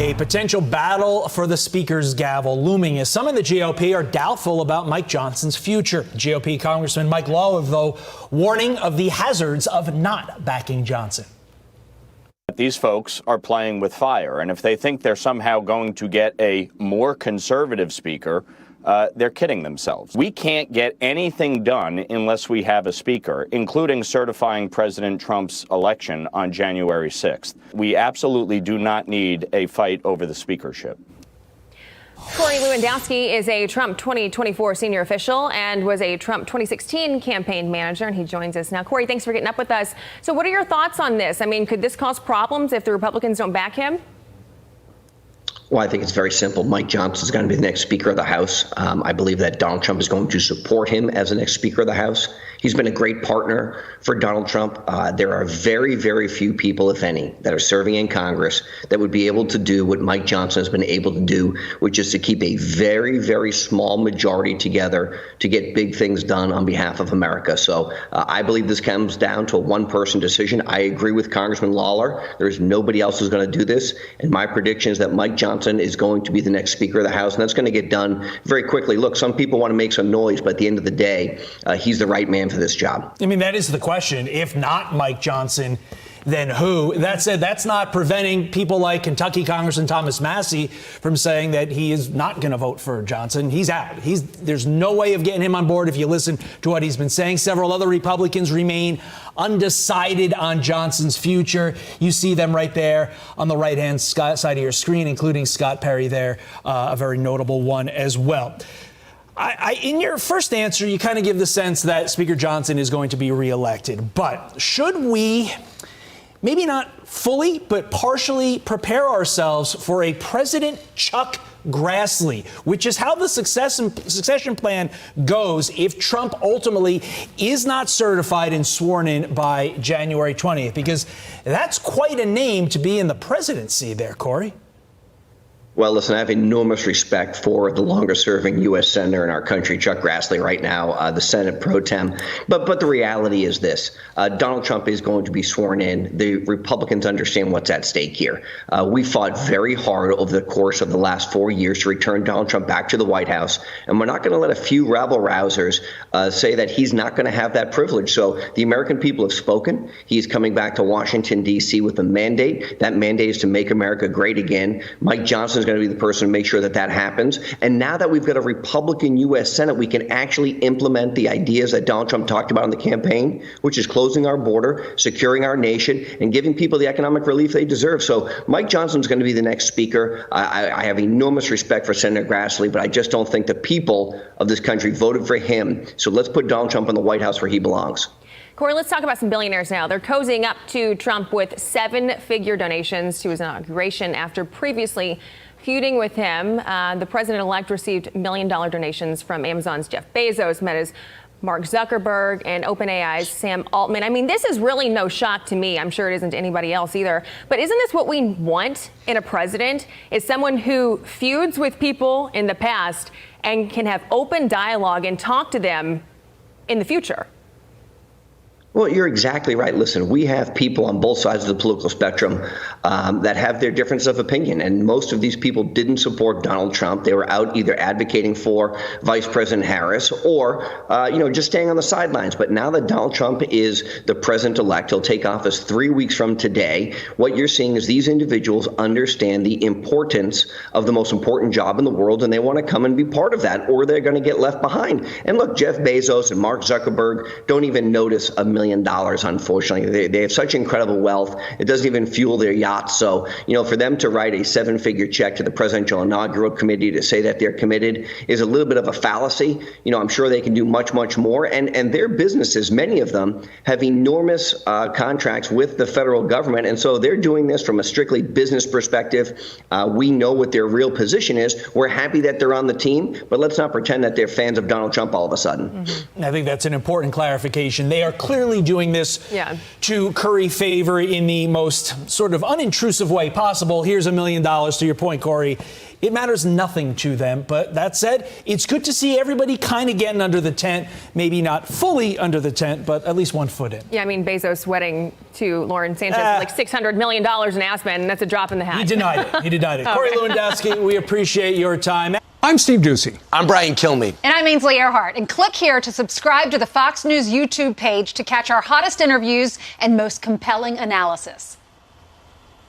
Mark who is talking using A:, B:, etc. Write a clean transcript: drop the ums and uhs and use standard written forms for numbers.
A: A potential battle for the Speaker's gavel looming as some in the GOP are doubtful about Mike Johnson's future. GOP Congressman Mike Lawler, though, warning of the hazards of not backing Johnson.
B: These folks are playing with fire, and if they think they're somehow going to get a more conservative speaker, they're kidding themselves. We can't get anything done unless we have a speaker, including certifying President Trump's election on January 6th. We absolutely do not need a fight over the speakership.
C: Corey Lewandowski is a Trump 2024 senior official and was a Trump 2016 campaign manager, and he joins us now. Corey, thanks for getting up with us. So what are your thoughts on this? I mean, could this cause problems if the Republicans don't back him?
D: Well, I think it's very simple. Mike Johnson is going to be the next Speaker of the House. I believe that Donald Trump is going to support him as the next Speaker of the House. He's been a great partner for Donald Trump. There are very, very few people, if any, that are serving in Congress that would be able to do what Mike Johnson has been able to do, which is to keep a very, very small majority together to get big things done on behalf of America. So I believe this comes down to a one-person decision. I agree with Congressman Lawler. There's nobody else who's going to do this. And my prediction is that Mike Johnson is going to be the next Speaker of the House, and that's going to get done very quickly. Look, some people want to make some noise, but at the end of the day, he's the right man for this job.
A: I mean, that is the question. If not Mike Johnson, then who? That said, that's not preventing people like Kentucky Congressman Thomas Massie from saying that he is not going to vote for Johnson. He's out. There's no way of getting him on board if you listen to what he's been saying. Several other Republicans remain undecided on Johnson's future. You see them right there on the right-hand side of your screen, including Scott Perry there, a very notable one as well. In your first answer, you kind of give the sense that Speaker Johnson is going to be reelected. But should we, maybe not fully, but partially prepare ourselves for a President Chuck Grassley, which is how the succession plan goes if Trump ultimately is not certified and sworn in by January 20th? Because that's quite a name to be in the presidency there, Corey.
D: Well, listen, I have enormous respect for the longest-serving U.S. senator in our country, Chuck Grassley, right now, the Senate pro tem. But the reality is this. Donald Trump is going to be sworn in. The Republicans understand what's at stake here. We fought very hard over the course of the last 4 years to return Donald Trump back to the White House, and we're not going to let a few rabble-rousers say that he's not going to have that privilege. So the American people have spoken. He's coming back to Washington, D.C. with a mandate. That mandate is to make America great again. Mike Johnson is going to be the person to make sure that that happens. And now that we've got a Republican U.S. Senate, we can actually implement the ideas that Donald Trump talked about in the campaign, which is closing our border, securing our nation, and giving people the economic relief they deserve. So Mike Johnson is going to be the next speaker. I have enormous respect for Senator Grassley, but I just don't think the people of this country voted for him. So let's put Donald Trump in the White House where he belongs.
C: Corey, let's talk about some billionaires now. They're cozying up to Trump with seven-figure donations to his inauguration after previously feuding with him. The president-elect received million-dollar donations from Amazon's Jeff Bezos, Meta's Mark Zuckerberg, and OpenAI's Sam Altman. I mean, this is really no shock to me. I'm sure it isn't to anybody else either. But isn't this what we want in a president? Is someone who feuds with people in the past and can have open dialogue and talk to them in the future?
D: Well, you're exactly right. Listen, we have people on both sides of the political spectrum that have their difference of opinion. And most of these people didn't support Donald Trump. They were out either advocating for Vice President Harris or, just staying on the sidelines. But now that Donald Trump is the president-elect, he'll take office 3 weeks from today. What you're seeing is these individuals understand the importance of the most important job in the world, and they want to come and be part of that, or they're going to get left behind. And look, Jeff Bezos and Mark Zuckerberg don't even notice $1 million, unfortunately. They have such incredible wealth. It doesn't even fuel their yachts. So, for them to write a seven-figure check to the presidential inaugural committee to say that they're committed is a little bit of a fallacy. I'm sure they can do much, much more. And their businesses, many of them, have enormous contracts with the federal government. And so they're doing this from a strictly business perspective. We know what their real position is. We're happy that they're on the team, but let's not pretend that they're fans of Donald Trump all of a sudden.
A: Mm-hmm. I think that's an important clarification. They are clearly clearly doing this to curry favor in the most sort of unintrusive way possible. Here's $1 million, to your point, Corey. It matters nothing to them. But that said, it's good to see everybody kind of getting under the tent, maybe not fully under the tent, but at least 1 foot in.
C: Yeah, I mean, Bezos' wedding to Lauren Sanchez, like $600 million in Aspen. That's a drop in the hat.
A: He denied it. He denied it. Corey Lewandowski, we appreciate your time.
E: I'm Steve Ducey.
F: I'm Brian Kilmeade.
G: And I'm Ainsley Earhart. And click here to subscribe to the Fox News YouTube page to catch our hottest interviews and most compelling analysis.